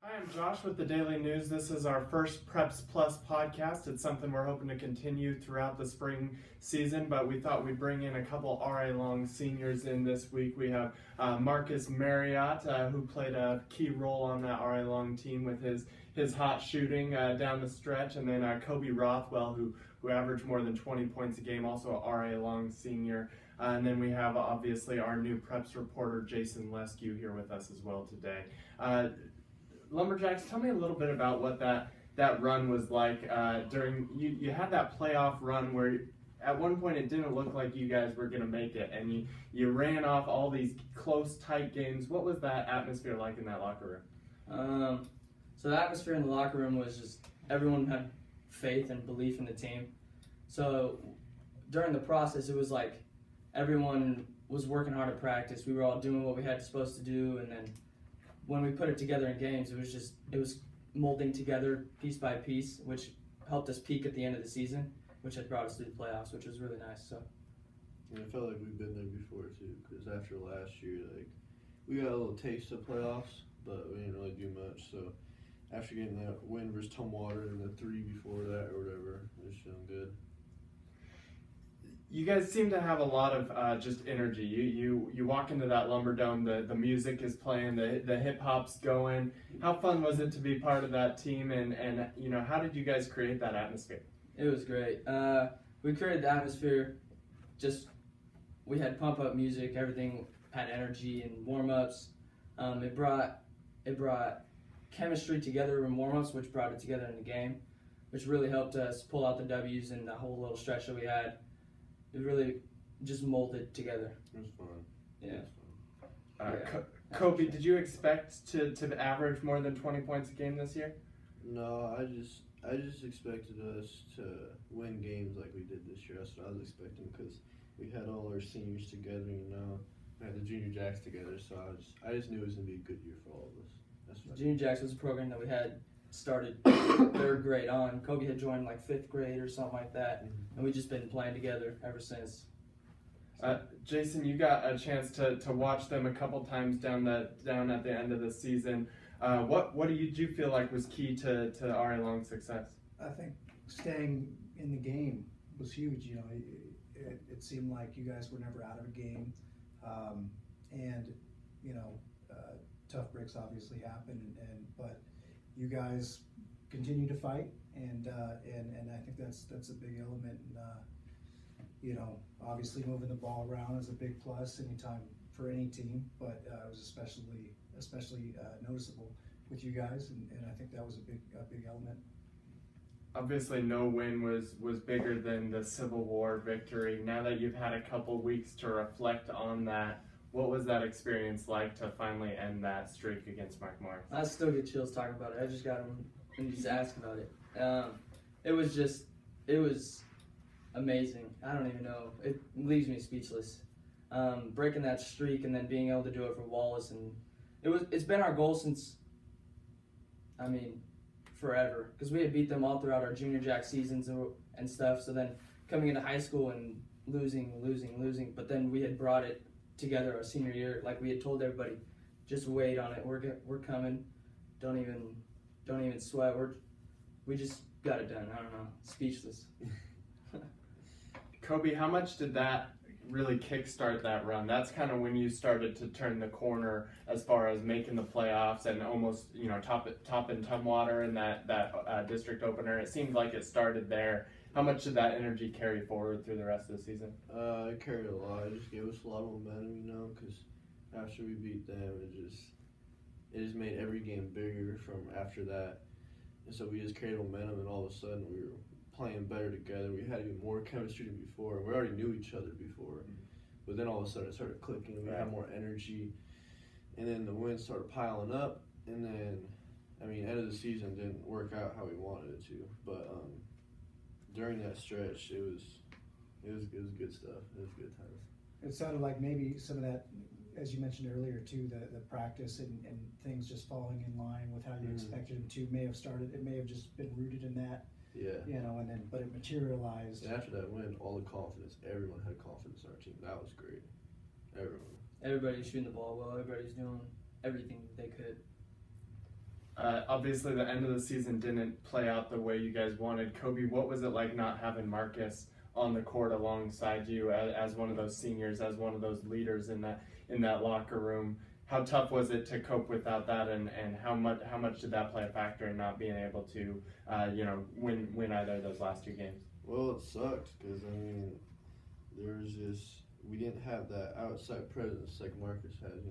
Hi, I'm Josh with the Daily News. This is our first Preps Plus podcast. It's something we're hoping to continue throughout the spring season, but we thought we'd bring in a couple RA Long seniors in this week. We have Rothwell+Maryott, who played a key role on that RA Long team with his hot shooting down the stretch, and then Coby Rothwell, who averaged more than 20 points a game, also a RA Long senior. And then we have obviously our new Preps reporter, Jason Leskiw, here with us as well today. Lumberjacks, tell me a little bit about what that run was like during, you had that playoff run where at one point it didn't look like you guys were going to make it, and you ran off all these close, tight games. What was that atmosphere like in that locker room? So the atmosphere in the locker room was just everyone had faith and belief in the team. So during the process, it was like everyone was working hard at practice. We were all doing what we had supposed to do, and then when we put it together in games, it was molding together piece by piece, which helped us peak at the end of the season, which had brought us to the playoffs, which was really nice. So, yeah, I felt like we've been there before too, because after last year, we got a little taste of playoffs, but we didn't really do much. So after getting that win versus Tumwater and the 3 before that or whatever, it was feeling good. You guys seem to have a lot of just energy. You walk into that Lumberdome, the music is playing, the hip hop's going. How fun was it to be part of that team, and how did you guys create that atmosphere? It was great. We created the atmosphere. We had pump up music. Everything had energy and warm ups. It brought chemistry together in warm ups, which brought it together in the game, which really helped us pull out the W's in the whole little stretch that we had. It really just molded together. It was fun. Yeah. Coby, did you expect to average more than 20 points a game this year? No, I just expected us to win games like we did this year. That's what I was expecting, because we had all our seniors together, we had the Junior Jacks together. So I just knew it was gonna be a good year for all of us. That's what Junior Jacks was a program that we had started 3rd grade on. Coby had joined like 5th grade or something like that, and we've just been playing together ever since. Jason, you got a chance to watch them a couple times down at the end of the season. What did you feel like was key to RA Long's success? I think staying in the game was huge. It seemed like you guys were never out of a game, and tough breaks obviously happen, but you guys continue to fight, and I think that's a big element. Obviously moving the ball around is a big plus anytime for any team, but it was especially noticeable with you guys, and I think that was a big element. Obviously, no win was bigger than the Civil War victory. Now that you've had a couple weeks to reflect on that, what was that experience like to finally end that streak against Mark Morris? I still get chills talking about it. I just got him and just asked about it. It was amazing. I don't even know. It leaves me speechless. Breaking that streak and then being able to do it for Wallace, and it's been our goal since, forever, because we had beat them all throughout our Junior Jack seasons and stuff. So then coming into high school and losing, but then we had brought it together our senior year. Like we had told everybody, just wait on it. We're coming. Don't even sweat. We just got it done. I don't know. Speechless. Coby, how much did that really kickstart that run? That's kind of when you started to turn the corner as far as making the playoffs and almost top in Tumwater in that district opener. It seemed like it started there. How much did that energy carry forward through the rest of the season? It carried a lot. It just gave us a lot of momentum, because after we beat them, it just made every game bigger from after that. And so we just created momentum, and all of a sudden we were playing better together. We had even more chemistry than before, and we already knew each other before. But then all of a sudden it started clicking, and we had more energy, and then the wins started piling up, and then, end of the season didn't work out how we wanted it to, but during that stretch, it was good stuff. It was good times. It sounded like maybe some of that, as you mentioned earlier too, the practice and things just falling in line with how you expected them to may have started. It may have just been rooted in that. Yeah. But it materialized. And after that win, all the confidence, everyone had confidence in our team. That was great. Everyone. Everybody's shooting the ball well. Everybody's doing everything they could. Obviously, the end of the season didn't play out the way you guys wanted. Coby, what was it like not having Marcus on the court alongside you as one of those seniors, as one of those leaders in that locker room? How tough was it to cope without that, and how much did that play a factor in not being able to win either of those last two games? Well, it sucked because we didn't have that outside presence like Marcus has.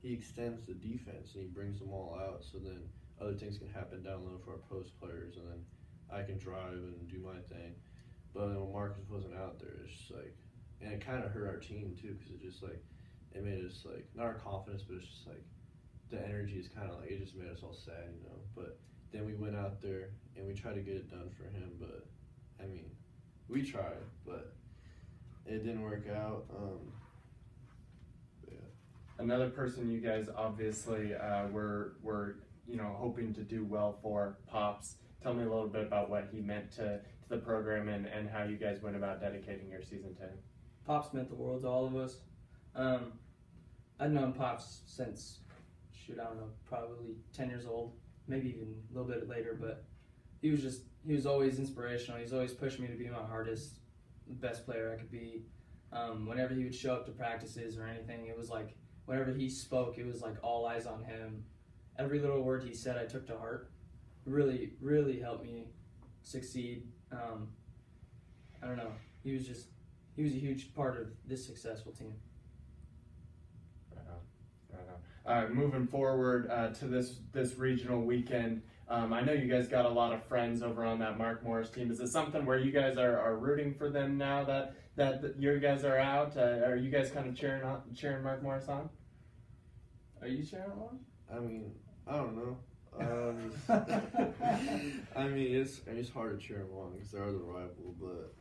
He extends the defense and he brings them all out, so then other things can happen down low for our post players, and then I can drive and do my thing. But when Marcus wasn't out there, it's just like, and it kind of hurt our team too, because it just like, it made us like, not our confidence, but it's just like, the energy is kind of like, it just made us all sad, But then we went out there and we tried to get it done for him, but we tried, but it didn't work out. Another person you guys obviously were hoping to do well for, Pops. Tell me a little bit about what he meant to the program and how you guys went about dedicating your season to him. Pops meant the world to all of us. I'd known Pops since, probably 10 years old, maybe even a little bit later, but he was always inspirational. He's always pushed me to be my hardest, best player I could be. Whenever he would show up to practices or anything, it was like, whenever he spoke, it was like all eyes on him. Every little word he said I took to heart. Really, really helped me succeed. I don't know. He was a huge part of this successful team. Right on. Moving forward to this regional weekend, I know you guys got a lot of friends over on that Mark Morris team. Is it something where you guys are rooting for them now that you guys are out? Are you guys kind of cheering Mark Morris on? Are you cheering on? I don't know. It's hard to cheer them on because they're the rival, but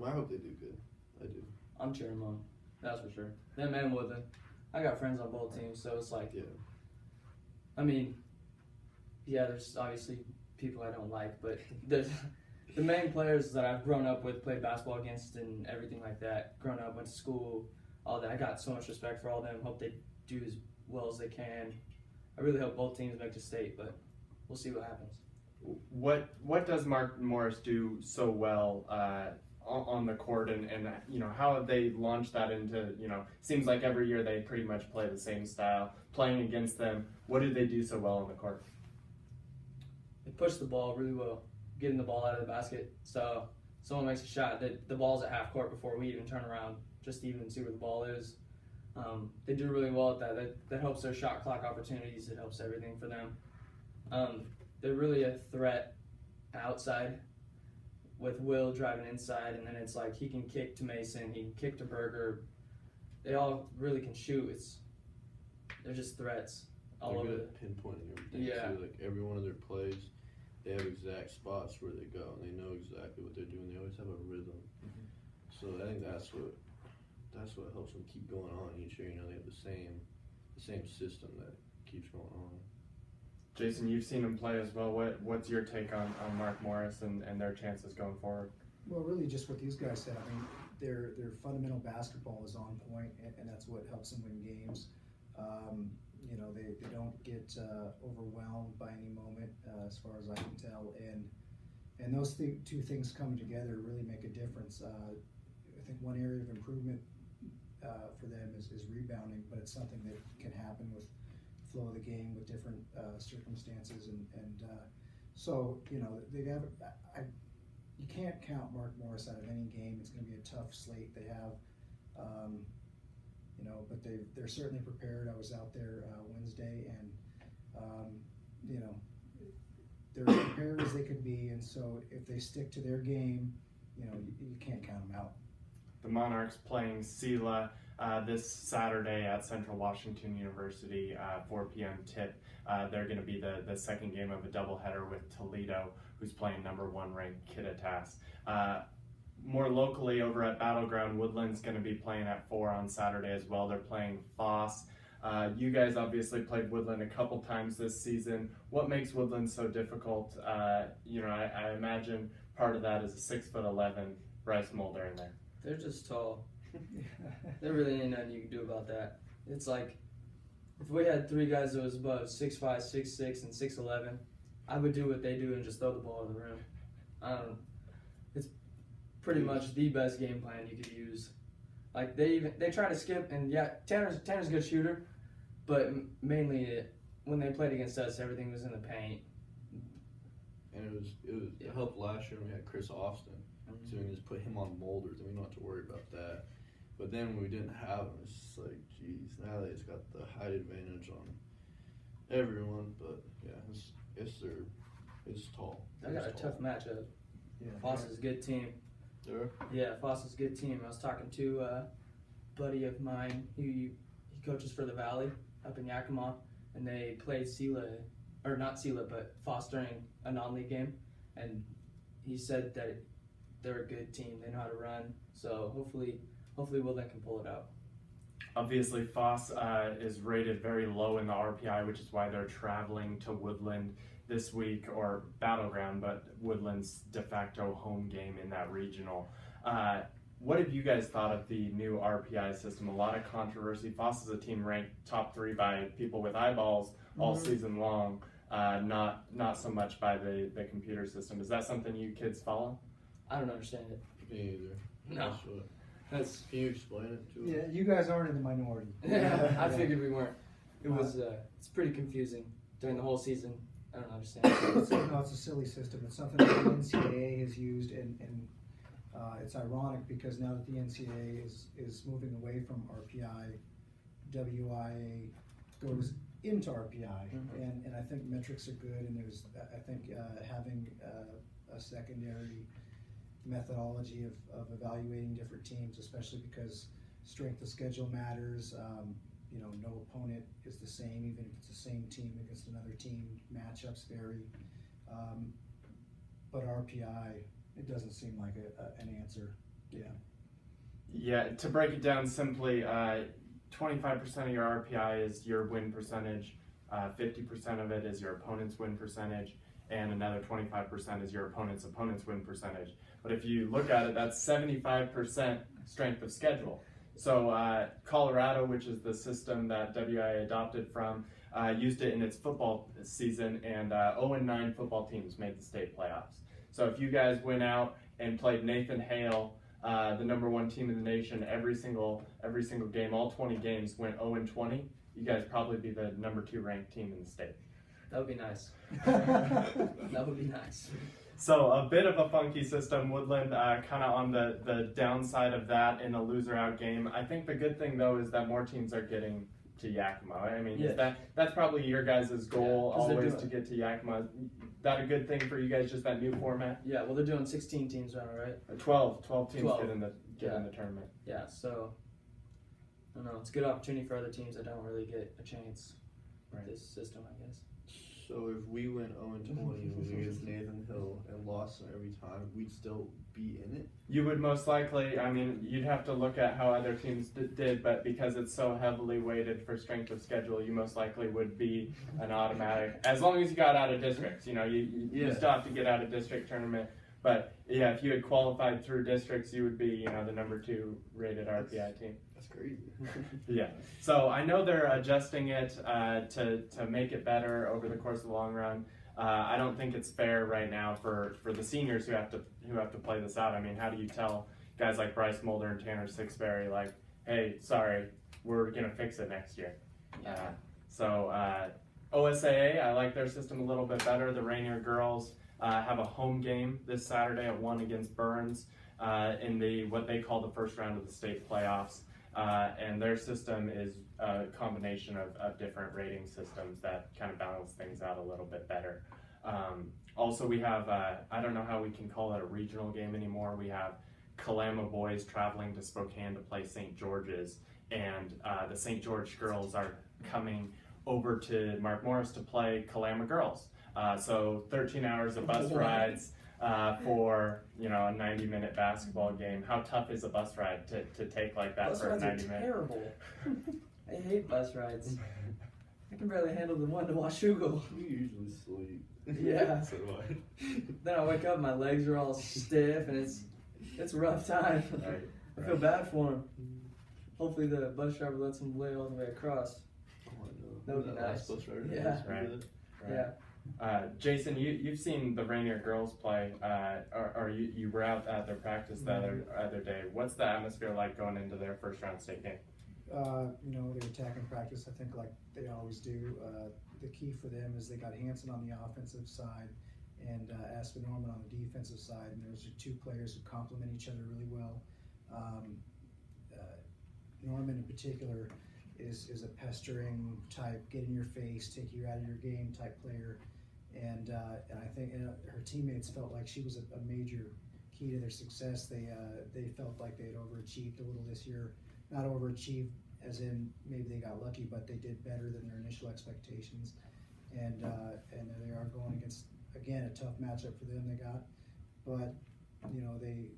I hope they do good. I do. I'm cheering them on. That's for sure. Them and Woodland. I got friends on both teams, so it's like, there's obviously people I don't like, but the main players that I've grown up with, played basketball against and everything like that, grown up, went to school, all that. I got so much respect for all of them. Hope they do as well as they can. I really hope both teams make the state, but we'll see what happens. What does Mark Morris do so well on the court, and how have they launched that into, seems like every year they pretty much play the same style, playing against them. What do they do so well on the court? They push the ball really well, getting the ball out of the basket. So someone makes a shot, the ball's at half court before we even turn around, just to even see where the ball is. They do really well at that. That helps their shot clock opportunities. It helps everything for them. They're really a threat outside, with Will driving inside, and then it's like he can kick to Mason, he can kick to Berger. They all really can shoot. They're just threats all over. They're good at pinpointing everything. Yeah. So, like, every one of their plays, they have exact spots where they go, and they know exactly what they're doing. They always have a rhythm. Mm-hmm. So I think that's what helps them keep going on each year. They have the same system that keeps going on. Jason, you've seen them play as well. What's your take on Mark Morris and their chances going forward? Well, really just what these guys said. Their fundamental basketball is on point, and that's what helps them win games. They don't get overwhelmed by any moment, as far as I can tell, and those two things coming together really make a difference. I think one area of improvement for them is rebounding, but it's something that can happen with flow of the game with different circumstances, and so they have. You can't count Mark Morris out of any game. It's going to be a tough slate they have, but they're certainly prepared. I was out there Wednesday, and they're as prepared as they could be, and so if they stick to their game, you can't count them out. The Monarchs playing Sela this Saturday at Central Washington University, 4 p.m. tip. They're going to be the second game of a doubleheader with Toledo, who's playing number 1 ranked Kittitas. More locally, over at Battleground, Woodland's going to be playing at 4 on Saturday as well. They're playing Foss. You guys obviously played Woodland a couple times this season. What makes Woodland so difficult? I imagine part of that is a 6'11" Bryce Mulder in there. They're just tall. There really ain't nothing you can do about that. It's like if we had 3 guys that was above 6'5", 6'6", and 6'11", I would do what they do and just throw the ball in the rim. It's pretty much the best game plan you could use. Like they try to skip, and yeah, Tanner's a good shooter, but mainly when they played against us, everything was in the paint. And it helped last year when we had Chris Austin. So we can just put him on boulders and we don't have to worry about that. But then when we didn't have him, it's just like, geez, now they just got the height advantage on everyone. But yeah, it's tall. I got a tough matchup. Yeah. Foss is a good team. Sure. Yeah, Foss is a good team. I was talking to a buddy of mine. He coaches for the Valley up in Yakima, and they played Foss during a non-league game, and he said that they're a good team. They know how to run. So hopefully Woodland can pull it out. Obviously, Foss is rated very low in the RPI, which is why they're traveling to Woodland this week, or Battleground, but Woodland's de facto home game in that regional. What have you guys thought of the new RPI system? A lot of controversy. Foss is a team ranked top 3 by people with eyeballs all season long, not so much by the computer system. Is that something you kids follow? I don't understand it. Me either. No. Can you explain it to us? Yeah, you guys aren't in the minority. Yeah, I figured we weren't. It's pretty confusing during the whole season. I don't understand. It's a silly system. It's something that the NCAA has used, and it's ironic because now that the NCAA is moving away from RPI, WIA goes into RPI, and I think metrics are good, and I think having a secondary methodology of evaluating different teams, especially because strength of schedule matters. No opponent is the same, even if it's the same team against another team. Matchups vary, but RPI, it doesn't seem like an answer. Yeah, to break it down simply, 25% of your RPI is your win percentage, 50% of it is your opponent's win percentage, and another 25% is your opponent's win percentage. But if you look at it, that's 75% strength of schedule. So Colorado, which is the system that WIA adopted from, used it in its football season, and 0-9 football teams made the state playoffs. So if you guys went out and played Nathan Hale, the number 1 team in the nation, every single game, all 20 games, went 0-20, you guys probably be the number 2 ranked team in the state. That would be nice. That would be nice. So a bit of a funky system. Woodland kind of on the downside of that in a loser-out game. I think the good thing, though, is that more teams are getting to Yakima. I mean, that's probably your guys' goal, always to get to Yakima. Is that a good thing for you guys, just that new format? Yeah, well, they're doing 16 teams now, right? 12 teams get in the tournament. Yeah, so, I don't know, it's a good opportunity for other teams that don't really get a chance with this system, I guess. So if we went 0-20 against Nathan Hill and lost every time, we'd still be in it? You would most likely. I mean, you'd have to look at how other teams did, but because it's so heavily weighted for strength of schedule, you most likely would be an automatic, as long as you got out of districts. You still have to get out of district tournament. But yeah, if you had qualified through districts, you would be, the number 2 rated RPI team. That's crazy. Yeah. So I know they're adjusting it to make it better over the course of the long run. I don't think it's fair right now for the seniors who have to play this out. I mean, how do you tell guys like Bryce Mulder and Tanner Sixberry, like, hey, sorry, we're gonna fix it next year? OSAA, I like their system a little bit better. The Rainier girls have a home game this Saturday at 1 against Burns in what they call the first round of the state playoffs. And their system is a combination of different rating systems that kind of balance things out a little bit better. Also, we have, I don't know how we can call it a regional game anymore. We have Kalama boys traveling to Spokane to play St. George's, and the St. George girls are coming over to Mark Morris to play Kalama girls. So 13 hours of bus rides for a 90-minute basketball game. How tough is a bus ride to take like that for 90 minutes? Bus rides are terrible. I hate bus rides. I can barely handle the one to Washougal. You usually sleep. Yeah. So do I. Then I wake up, my legs are all stiff, and it's a rough time. Right. I feel bad for him. Hopefully the bus driver lets him lay all the way across. That would be nice. Yeah. Right. Yeah. Jason, you've seen the Rainier girls play, or you were out at their practice the other day. What's the atmosphere like going into their first round state game? They're attacking practice, I think, like they always do. The key for them is they got Hanson on the offensive side and Aspen Norman on the defensive side, and those are two players who complement each other really well. Norman in particular is a pestering type, get in your face, take you out of your game type player, and I think her teammates felt like she was a major key to their success. They felt like they had overachieved a little this year, not overachieved as in maybe they got lucky, but they did better than their initial expectations, and they are going against, again, a tough matchup for them they got, but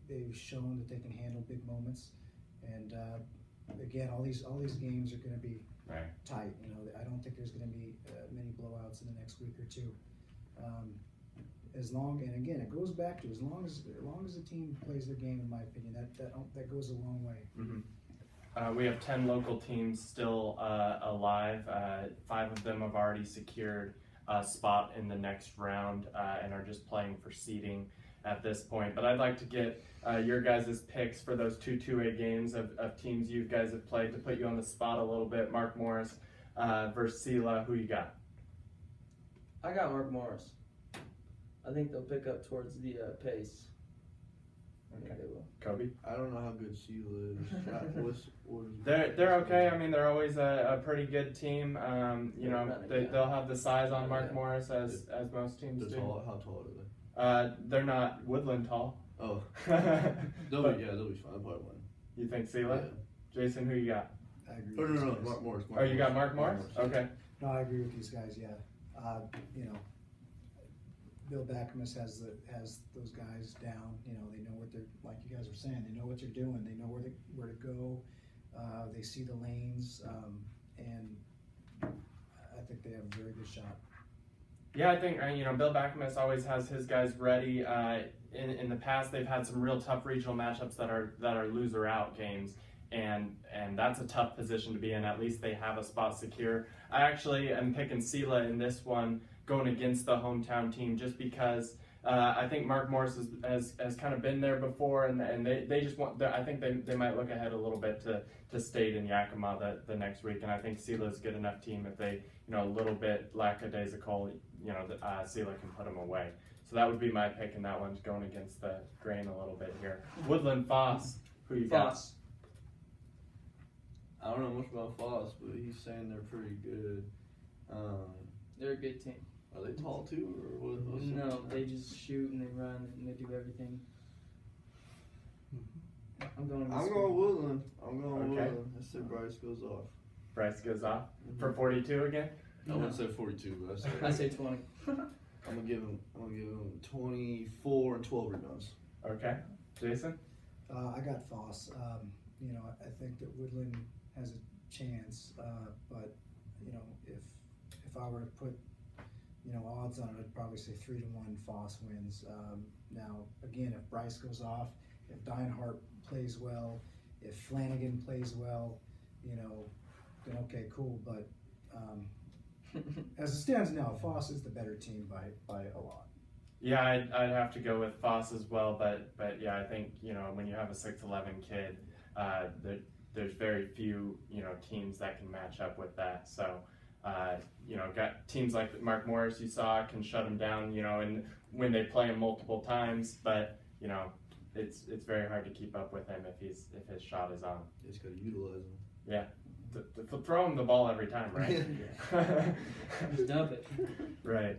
they've shown that they can handle big moments, and again, all these games are going to be tight. I don't think there's going to be many blowouts in the next week or two. And again, it goes back to as long as the team plays their game, in my opinion, that goes a long way. Mm-hmm. We have 10 local teams still alive. 5 of them have already secured a spot in the next round and are just playing for seeding at this point. But I'd like to get your guys' picks for those 2 2A games of teams you guys have played to put you on the spot a little bit. Mark Morris versus Sela. Who you got? I got Mark Morris. I think they'll pick up towards the pace. I think they will. Coby? I don't know how good Sela is. They're okay. I mean, they're always a pretty good team. They'll have the size on Mark Morris as most teams do. How tall are they? They're not Woodland tall. Oh, they'll be fine. I'll probably win. You think Sela? Yeah. Jason, who you got? I agree. No, Mark Morris. You got Mark Morris? Okay. No, I agree with these guys. Yeah, Bill Backamus has those guys down. They know what they're, like you guys were saying. They know what they're doing. They know where to go. They see the lanes, and I think they have a very good shot. Yeah, I think Bill Backamus always has his guys ready. In the past, they've had some real tough regional matchups that are loser out games, and that's a tough position to be in. At least they have a spot secure. I actually am picking Sela in this one, going against the hometown team, just because I think Mark Morris has kind of been there before, and they just want. I think they might look ahead a little bit to state in Yakima the next week, and I think Sela's a good enough team if they a little bit lackadaisical, Sela can put them away. So that would be my pick in that one, going against the grain a little bit here. Woodland Foss, who you got? Foss. I don't know much about Foss, but he's saying they're pretty good. They're a good team. Are they tall too, or what? No, they just shoot and they run and they do everything. I'm going Woodland. Okay. I said Bryce goes off. Bryce goes off for 42 again. I wouldn't say 42, but I say 20. I'm gonna give him 24 and 12 rebounds. Okay, Jason. I got Foss. I think that Woodland has a chance, but if I were to put odds on it, I'd probably say 3-1 Foss wins. Now again, if Bryce goes off, if Hart plays well, if Flanagan plays well, then okay, cool. But as it stands now, Foss is the better team by a lot. Yeah, I'd have to go with Foss as well, but yeah, I think when you have a 6'11" kid, there's very few teams that can match up with that. So got teams like Mark Morris you saw can shut him down, and when they play him multiple times, but it's very hard to keep up with him if his shot is on. You just gotta utilize him. Yeah. Throw him the ball every time, right? Just dump it. Right.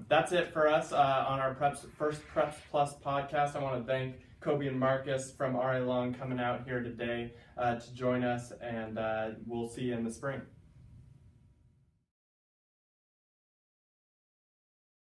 That's it for us on our first Preps Plus podcast. I want to thank Coby and Marcus from RA Long coming out here today to join us, and we'll see you in the spring.